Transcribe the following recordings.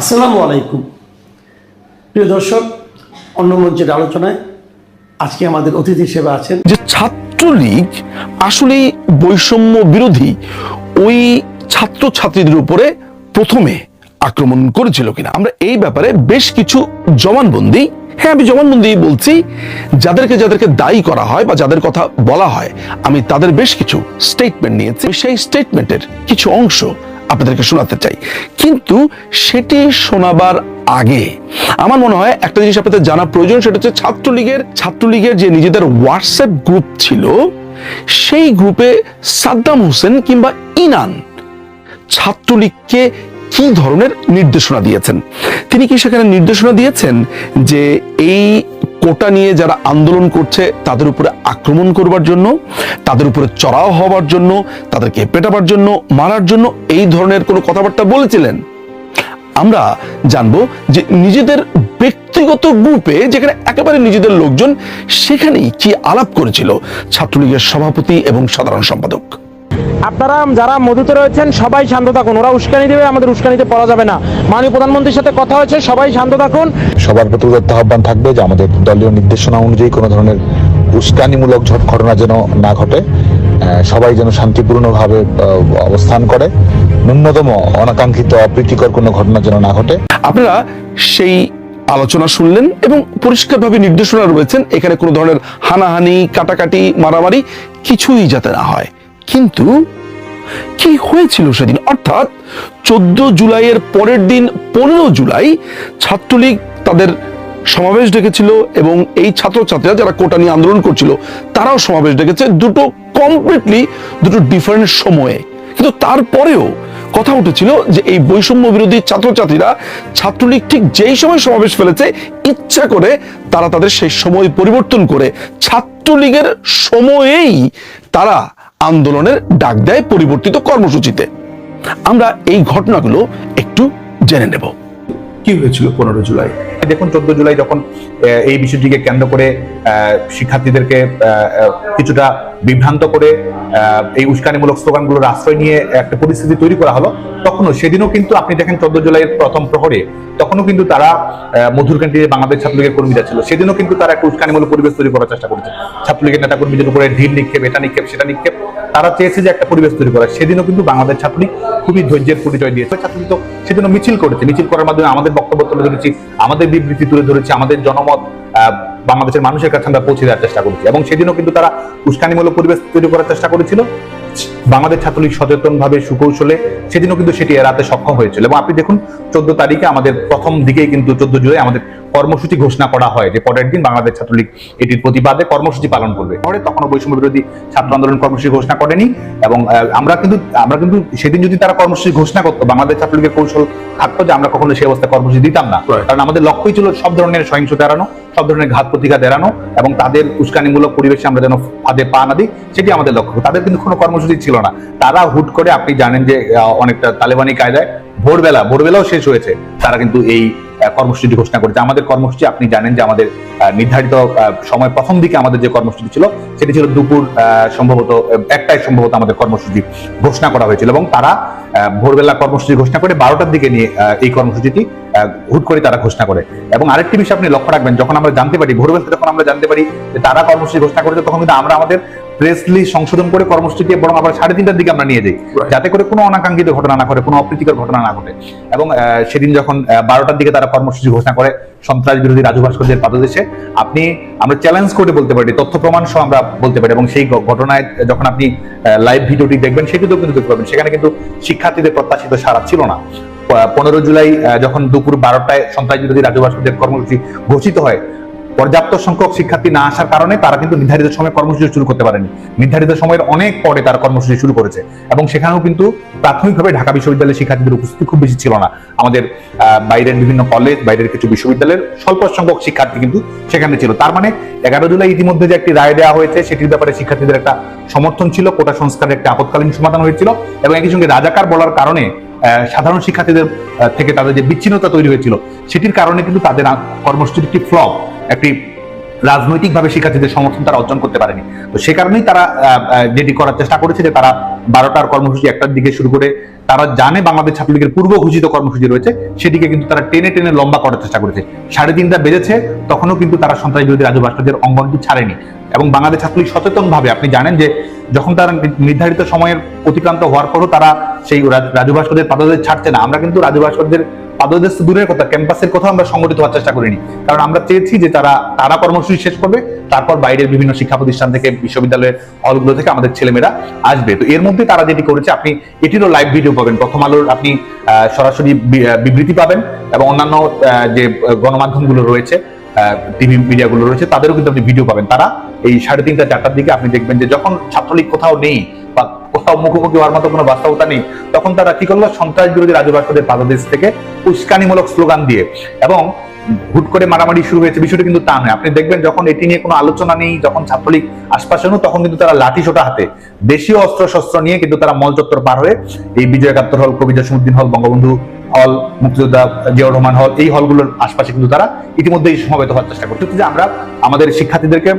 আসসালামু আলাইকুম প্রিয় দর্শক, অন্য মঞ্চের আলোচনায় আজকে আমাদের অতিথি হিসেবে আছেন যে ছাত্রলীগ আসলে বৈষম্য বিরোধী ওই ছাত্রছাত্রীদের উপরে প্রথমে আক্রমণ করেছিল কিনা। আমরা এই ব্যাপারে বেশ কিছু জবানবন্দি, আমি জবানবন্দি বলছি, যাদেরকে যাদেরকে দায়ী করা হয় বা যাদের কথা বলা হয়, আমি তাদের বেশ কিছু স্টেটমেন্ট নিয়েছি। সেই স্টেটমেন্টের কিছু অংশ আপনাদেরকে শোনাতে চাই, কিন্তু সেটি শোনাবার আগে আমার মনে হয় একটা জিনিস আপনাদের জানা প্রয়োজন। সেটা হচ্ছে ছাত্রলীগের যে নিজেদের হোয়াটসঅ্যাপ গ্রুপ ছিল, সেই গ্রুপে সাদ্দাম হোসেন কিংবা ইনান ছাত্রলীগকে কি ধরনের নির্দেশনা দিয়েছেন। তিনি কি সেখানে নির্দেশনা দিয়েছেন যে এই কোটা নিয়ে যারা আন্দোলন করছে তাদের উপরে আক্রমণ করবার জন্য, তাদের উপরে চড়াও হওয়ার জন্য, তাদেরকে পেটাবার জন্য, মারার জন্য এই ধরনের কোনো কথাবার্তা বলেছিলেন? আমরা জানবো যে নিজেদের ব্যক্তিগত গ্রুপে, যেখানে একেবারে নিজেদের লোকজন, সেখানেই কি আলাপ করেছিল ছাত্রলীগের সভাপতি এবং সাধারণ সম্পাদক। আপনারা যারা মধুতে রয়েছেন সবাই শান্ত থাকুন, ওরা উস্কানি দেবে, আমাদের উস্কানিতে পড়া যাবে না। মাননীয় প্রধানমন্ত্রীর সাথে কথা হয়েছে, সবাই শান্ত থাকুন। সবার প্রতি আহ্বান থাকবে যে আমাদের দলীয় নির্দেশনা অনুযায়ী কোনো ধরনের উস্কানিমূলক ঘটনা যেন না ঘটে, সবাই যেন শান্তিপূর্ণভাবে অবস্থান করে, ন্যূনতম অনাকাঙ্ক্ষিত অপ্রীতিকর কোনো ঘটনা যেন না ঘটে। আপনারা সেই আলোচনা শুনলেন এবং পরিষ্কারভাবে নির্দেশনা রয়েছেন এখানে কোনো ধরনের হানাহানি, কাটাকাটি, মারামারি কিছুই যাতে না হয়। কিন্তু কি হয়েছিল সেদিন, অর্থাৎ 14 জুলাইয়ের পরের দিন 15 জুলাই ছাত্রলীগ তাদের সমাবেশ ডেকেছিল এবং এই ছাত্রছাত্রীরা যারা কোটা নিয়ে আন্দোলন করছিল তারাও সমাবেশ ডেকেছে, দুটো ডিফারেন্ট সময়ে। কিন্তু তারপরেও কথা উঠেছিল যে এই বৈষম্য বিরোধী ছাত্রছাত্রীরা ছাত্রলীগ ঠিক যেই সময় সমাবেশ ফেলেছে, ইচ্ছা করে তারা তাদের সেই সময় পরিবর্তন করে ছাত্রলীগের সময়েই তারা আন্দোলনের ডাক দেয় পরিবর্তিত কর্মসূচিতে। আমরা এই ঘটনাগুলো একটু জেনে নেব। কি হয়েছিল 15 জুলাই? দেখুন, 14 জুলাই যখন এই বিষয়টিকে কেন্দ্র করে শিক্ষার্থীদেরকে কিছুটা বিভ্রান্ত করে এই উস্কানিমূলক স্লোগানগুলোর আশ্রয় নিয়ে একটা পরিস্থিতি তৈরি করা হলো, তখনও সেদিনও কিন্তু আপনি দেখেন 14 জুলাইয়ের প্রথম প্রহরে তখনও কিন্তু তারা মধুর ক্যান্টিনে বাংলাদেশ ছাত্রলীগের কর্মীরা ছিল, সেদিনও কিন্তু তারা একটা উস্কানিমূলক পরিবেশ তৈরি করার চেষ্টা করেছে। ছাত্রলীগের নেতা কর্মীদের উপরে ঢিল নিক্ষেপ, এটা নিক্ষেপ, সেটা নিক্ষেপ, তারা চেয়েছে যে একটা পরিবেশ তৈরি করা। সেদিনও কিন্তু বাংলাদেশ ছাত্রলীগ খুবই ধৈর্যের পরিচয় দিয়েছে। ছাত্রলীগ তো সেদিনও মিছিল করেছে, মিছিল করার মাধ্যমে আমাদের বক্তব্য তুলে ধরেছি, আমাদের বিবৃতি তুলে ধরেছি, আমাদের জনমত বাংলাদেশের মানুষের কাছে আমরা পৌঁছে দেওয়ার চেষ্টা করেছি। এবং সেদিনও কিন্তু তারা উস্কানিমূলক পরিবেশ তৈরি করার চেষ্টা করেছিল। বাংলাদেশ ছাত্রলীগ সচেতন ভাবে সুকৌশলে সেদিনও কিন্তু সেটি এড়াতে সক্ষম হয়েছিল। এবং আপনি দেখুন 14 তারিখে আমাদের প্রথম দিকেই কিন্তু 14 জুলাই আমাদের কর্মসূচি ঘোষণা করা হয় যে পরের দিন বাংলাদেশ ছাত্রলীগ এটির প্রতিবাদে কর্মসূচি পালন করবে। পরে তখনও বৈষম্য বিরোধী ছাত্র আন্দোলন কর্মসূচি ঘোষণা করেনি। এবং আমরা কিন্তু সেদিন যদি তারা কর্মসূচি ঘোষণা করতো, বাংলাদেশ ছাত্রলীগের কৌশল থাকতো যে আমরা কখনো সেই অবস্থায় কর্মসূচি দিতাম না, কারণ আমাদের লক্ষ্যই ছিল সব ধরনের সহিংসতা এড়ানো, সব ধরনের ঘাত প্রতিঘাত এড়ানো এবং তাদের উস্কানিমূলক পরিবেশে আমরা যেন ফাঁদে পা না দিই, সেটি আমাদের লক্ষ্য। তাদের কিন্তু কোনো কর্মসূচি ছিল না। তারা হুট করে, আপনি জানেন যে অনেকটা তালেবানি কায়দায় ভোরবেলাও শেষ হয়েছে, তারা কিন্তু এই কর্মসূচি ঘোষণা করেছে। আমাদের কর্মসূচি আপনি জানেন যে আমাদের নির্ধারিত সময় প্রথম দিকে আমাদের যে কর্মসূচি ছিল সেটি ছিল দুপুর সম্ভবত 1টায় সম্ভবত আমাদের কর্মসূচি ঘোষণা করা হয়েছিল। এবং তারা ভোরবেলা কর্মসূচি ঘোষণা করে 12টার দিকে নিয়ে এই কর্মসূচিটি হুট করে তারা ঘোষণা করে। এবং আরেকটি বিষয় আপনি লক্ষ্য রাখবেন, যখন আমরা জানতে পারি ভোরবেলা, যখন আমরা জানতে পারি যে তারা কর্মসূচি ঘোষণা করেছে, তখন কিন্তু আমরা আমাদের প্রেস রিলিজ সংশোধন করে কর্মসূচিটি বরং আবার 3:30টার দিকে আমরা নিয়ে যাই, যাতে করে কোনো অনাকাঙ্ক্ষিত ঘটনা না ঘটে, কোনো অপ্রীতিকর ঘটনা না ঘটে। এবং সেদিন যখন 12টার দিকে তারা কর্মসূচি ঘোষণা করে সন্ত্রাস বিরোধী রাজু ভাস্কর্যের পাদদেশে, আমরা চ্যালেঞ্জ করে বলতে পারি, তথ্য প্রমাণ সহ আমরা বলতে পারি। এবং সেই ঘটনায় যখন আপনি লাইভ ভিডিওটি দেখবেন, সেটিতেও কিন্তু দেখতে পাবেন সেখানে কিন্তু শিক্ষার্থীদের প্রত্যাশিত সাড়া ছিল না। 15 জুলাই যখন দুপুর 12টায় সন্ত্রাস বিরোধী রাজু ভাস্কর্যের কর্মসূচি ঘোষিত হয়, পর্যাপ্ত সংখ্যক শিক্ষার্থী না আসার কারণে তারা কিন্তু নির্ধারিত সময়ে কর্মসূচি শুরু করতে পারেনি। নির্ধারিত সময়ের অনেক পরে তারা কর্মসূচি শুরু করেছে। এবং সেখানেও কিন্তু প্রাথমিকভাবে ঢাকা বিশ্ববিদ্যালয়ের শিক্ষার্থীদের উপস্থিতি খুব বেশি ছিল না। আমাদের বাইরের বিভিন্ন কলেজ, বাইরের কিছু বিশ্ববিদ্যালয়ের স্বল্প সংখ্যক শিক্ষার্থী কিন্তু সেখানে ছিল। তার মানে 11 জুলাই ইতিমধ্যে যে একটি রায় দেওয়া হয়েছে, সেটির ব্যাপারে শিক্ষার্থীদের একটা সমর্থন ছিল, কোটা সংস্কারের একটা আপৎকালীন সমাধান হয়েছিল। এবং একই সঙ্গে রাজাকার বলার কারণে সাধারণ শিক্ষার্থীদের থেকে তাদের যে বিচ্ছিন্নতা তৈরি হয়েছিল, সেটির কারণে কিন্তু তাদের কর্মসূচির একটি ফ্লপ, একটি রাজনৈতিকভাবে শিক্ষার্থীদের সমর্থন তারা অর্জন করতে পারেনি। তো সে কারণেই তারা যেটি করার চেষ্টা করেছে যে তারা 12টার কর্মসূচি 1টার দিকে শুরু করে তারা জানে বাংলাদেশ ছাত্রলীগের পূর্ব ঘোষিত কর্মসূচি রয়েছে, সেটিকে কিন্তু তারা টেনে টেনে লম্বা করার চেষ্টা করেছে। 3:30টা বেজেছে, তখনও কিন্তু তারা সন্ত্রাস বিরোধী রাজু ভাস্কর্যের অঙ্গনটি ছাড়েনি। এবং বাংলাদেশ ছাত্রলীগ সচেতন ভাবে, আপনি জানেন যে যখন তারা নির্ধারিত সময়ের অতিক্রান্ত হওয়ার পরও তারা সেই রাজু ভাস্কর্যের পাদদেশ ছাড়ছে না। আমরা কিন্তু রাজু ভাস্কর্যের পাদদেশ দূরের কথা, ক্যাম্পাসের কোথাও আমরা সংগঠিত হওয়ার চেষ্টা করিনি, কারণ আমরা চেয়েছি যে তারা কর্মসূচি শেষ করবে, তারপর বাইরের বিভিন্ন শিক্ষা প্রতিষ্ঠান থেকে, বিশ্ববিদ্যালয়ের হলগুলো থেকে আমাদের ছেলেমেয়েরা আসবে। তো এর মধ্যে তারা যেটি করেছে, আপনি এটিরও লাইভ ভিডিও পাবেন, প্রথম আলোর আপনি সরাসরি বিবৃতি পাবেন, এবং অন্যান্য যে গণমাধ্যমগুলো রয়েছে, টিভি মিডিয়াগুলো রয়েছে, তাদেরও কিন্তু আপনি ভিডিও পাবেন। তারা এই 3:30 4টার দিকে আপনি দেখবেন যে যখন ছাত্রলীগ কোথাও নেই বা কোথাও মুখোমুখি হওয়ার মতো কোনো বাস্তবতা নেই, তখন তারা কি করলো, সন্ত্রাস বিরোধী রাজু ভাস্কর্যের পাদদেশ থেকে উস্কানিমূলক স্লোগান দিয়ে, এবং হুট করে মারামারি শুরু হয়েছে, বিষয়টা কিন্তু তা নয়। আপনি দেখবেন যখন এটি নিয়ে কোনো আলোচনা নেই, যখন ছাত্রলীগ আশপাশে নেই, তখন কিন্তু তারা লাঠি সোটা হাতে দেশীয় অস্ত্র শস্ত্র নিয়ে কিন্তু তারা মল চত্বর পার হয়ে এই বিজয় একাত্তর হল, কবি জসিমউদ্দিন হল, বঙ্গবন্ধু হল, মুক্তিযোদ্ধা জিয়াউর রহমান হল, এই হলগুলোর আশপাশে কিন্তু তারা ইতিমধ্যেই সমবেত হওয়ার চেষ্টা করছে। যে আমরা আমাদের শিক্ষার্থীদেরকে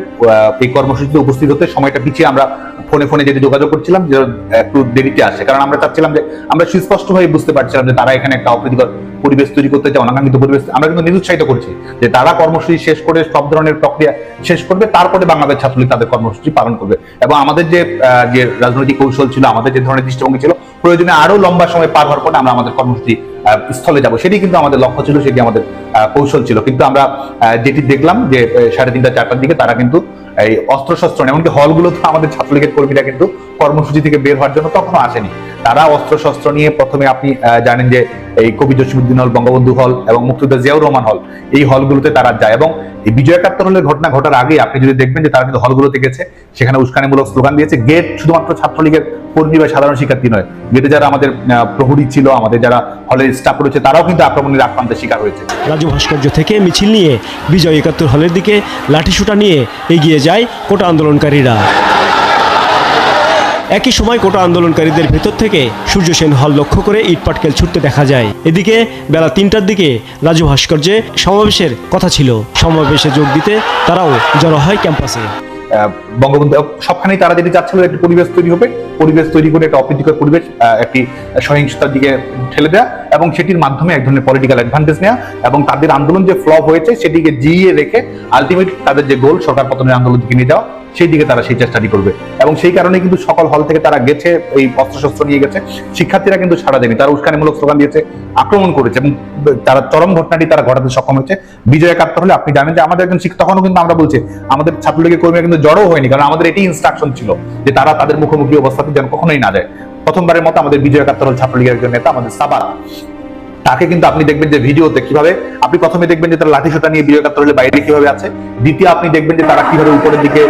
এই কর্মসূচিতে উপস্থিত হতে সময়টা পিছিয়ে আমরা ফোনে যেটি যোগাযোগ করছিলাম, যে একটু দেরিতে আসে, কারণ আমরা চাচ্ছিলাম যে আমরা সুস্পষ্টভাবে বুঝতে পারছিলাম যে তারা এখানে একটা অপ্রীতিকর পরিবেশ তৈরি করতে চায়, অনাকাঙ্ক্ষিত পরিবেশ। আমরা কিন্তু নিরুৎসাহিত করছি যে তারা কর্মসূচি শেষ করে সব ধরনের প্রক্রিয়া শেষ করবে, তারপরে বাংলাদেশ ছাত্রলীগ তাদের কর্মসূচি পালন করবে। এবং আমাদের যে রাজনৈতিক কৌশল ছিল, আমাদের যে ধরনের দৃষ্টিভঙ্গি ছিল, প্রয়োজনে আরো লম্বা সময় পার হওয়ার পরে আমরা আমাদের কর্মসূচি স্থলে যাব, সেটি কিন্তু আমাদের লক্ষ্য ছিল, সেটি আমাদের কৌশল ছিল। কিন্তু আমরা যেটি দেখলাম যে 3:30 4টার দিকে তারা কিন্তু এই অস্ত্রশস্ত্র, এমনকি হলগুলো তো আমাদের ছাত্রলীগের কর্মীরা কিন্তু কর্মসূচি থেকে বের হওয়ার জন্য তখনও আসেনি। তারা অস্ত্রশস্ত্র নিয়ে প্রথমে, আপনি জানেন যে এই কবি জসিমউদ্দিন হল, বঙ্গবন্ধু হল এবং মুক্তিযোদ্ধা জিয়াউর রহমান হল, এই হলগুলোতে তারা যায়। এবং এই বিজয় একাত্তর হলের ঘটনা ঘটার আগে আপনি যদি দেখবেন যে তারা কিন্তু হলগুলোতে গেছে, সেখানে উস্কানিমূলক স্লোগান দিয়েছে। গেট শুধুমাত্র ছাত্রলীগের কর্মী বা সাধারণ শিক্ষার্থী নয়, গেটে যারা আমাদের প্রহরী ছিল, আমাদের যারা হলের স্টাফ রয়েছে, তারাও কিন্তু আক্রমণের আক্রান্তের শিকার হয়েছে। রাজু ভাস্কর্য থেকে মিছিল নিয়ে বিজয় একাত্তর হলের দিকে লাঠিসোঁটা নিয়ে এগিয়ে যায় কোটা আন্দোলনকারীরা। একই সময় কোটা আন্দোলনকারীদের ভেতর থেকে সূর্য সেন হল লক্ষ্য করে ইটপাটকেল ছুটতে দেখা যায়। এদিকে বেলা 3টার দিকে রাজু ভাস্কর্যে সমাবেশের কথা ছিল। সমাবেশে যোগ দিতে তারাও জড়ো হয় ক্যাম্পাসে। বঙ্গবন্ধু সবখানেই তারা যেটি চাচ্ছিল, একটি পরিবেশ তৈরি হবে, পরিবেশ তৈরি করে একটা অপ্রীতিকর পরিবেশ, একটি সহিংসতার দিকে ঠেলে দেওয়া, এবং সেটির মাধ্যমে এক ধরনের পলিটিক্যাল অ্যাডভান্টেজ নেওয়া, এবং তাদের আন্দোলন যে ফ্লপ হয়েছে সেটিকে জিইয়ে রেখে আলটিমেট তাদের যে গোল, সরকার পতনের আন্দোলন দিকে নিয়ে যাওয়া, সেই দিকে তারা সেই চেষ্টাটি করবে। এবং সেই কারণে কিন্তু সকল হল থেকে তারা গেছে, এই অস্ত্রশস্ত্র নিয়ে গেছে। শিক্ষার্থীরা কিন্তু সাড়া দেয়নি, তারা উস্কানিমূলক স্লোগান দিয়েছে, আক্রমণ করেছে, এবং তারা চরম ঘটনাটি তারা ঘটাতে সক্ষম হয়েছে। বিজয় একাত্তর হলে আপনি জানেন যে আমাদের একজন শিক্ষক, তখনও কিন্তু আমরা বলছি আমাদের ছাত্রলীগের কর্মীরা কিন্তু জড়ো হয়নি, কারণ আমাদের এটি ইনস্ট্রাকশন ছিল যে তারা তাদের মুখোমুখি অবস্থাতে যেন কখনোই না যায়। প্রথমবারের মতো আমাদের বিজয় একাত্তর হল ছাত্রলীগের একজন নেতা, আমাদের সাবাত, তাকে কিন্তু আপনি দেখবেন যে ভিডিওতে কিভাবে, আপনি প্রথমে দেখবেন যে তারা লাঠিসোঁটা নিয়ে বিজয় একাত্তর হলে বাইরে কিভাবে আছে, দ্বিতীয় আপনি দেখবেন যে তারা কিভাবে উপরের দিকে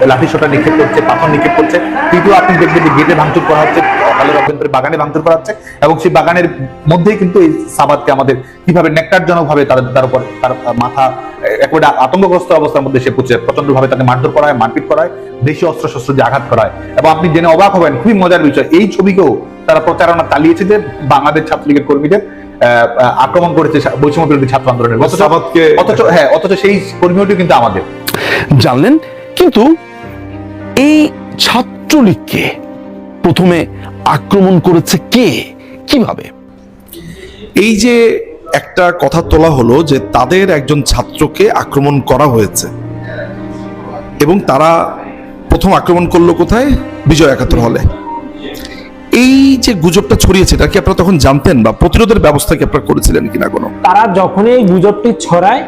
লাঠিসোঁটা নিক্ষেপ করছে, পাথর নিক্ষেপ করছে, তৃতীয় আপনি দেখবেন যে গেটে ভাঙচুর করা হচ্ছে, হলের অভ্যন্তরে বাগানে ভাঙচুর করা হচ্ছে, এবং সেই বাগানের মধ্যেই কিন্তু এই সাবাতকে আমাদের কিভাবে নেকটারজনক ভাবে তার উপর তার মাথা একেবারে আতঙ্কগ্রস্ত অবস্থার মধ্যে সে পৌঁছে, প্রচন্ড ভাবে তাকে মারধর করা হয়, মারপিট করা হয়, দেশীয় অস্ত্রশস্ত্র দিয়ে আঘাত করা হয়। এবং আপনি জেনে অবাক হবেন, খুবই মজার বিষয়, এই ছবিকেও তারা প্রচারণা চালিয়েছে যে বাংলাদেশ ছাত্রলীগের কর্মীদের আক্রমণ করেছে বৈষম্য বিরোধী ছাত্র আন্দোলনের, অথচ সেই কর্মীটি কিন্তু আমাদের। জানলেন, কিন্তু এই ছাত্রলীগকে প্রথমে আক্রমণ করেছে কে, কিভাবে? এই যে একটা কথা তোলা হলো যে তাদের একজন ছাত্রকে আক্রমণ করা হয়েছে, এবং তারা প্রথম আক্রমণ করলো কোথায়? বিজয় একাত্তর হলে। এই যে গুজবটা ছড়িয়েছে, এটা কি আপনারা তখন জানতেন, বা প্রতিরোধের ব্যবস্থা কি আপনারা করেছিলেন কিনা কোনো? তারা যখনই এই গুজবটি ছড়ায়,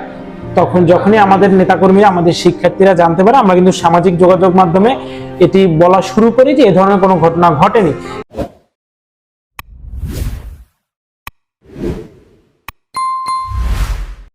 তখন যখনই আমাদের নেতাকর্মীরা, আমাদের শিক্ষার্থীরা জানতে পারে, আমরা কিন্তু সামাজিক যোগাযোগ মাধ্যমে এটি বলা শুরু করি যে এ ধরনের কোনো ঘটনা ঘটেনি।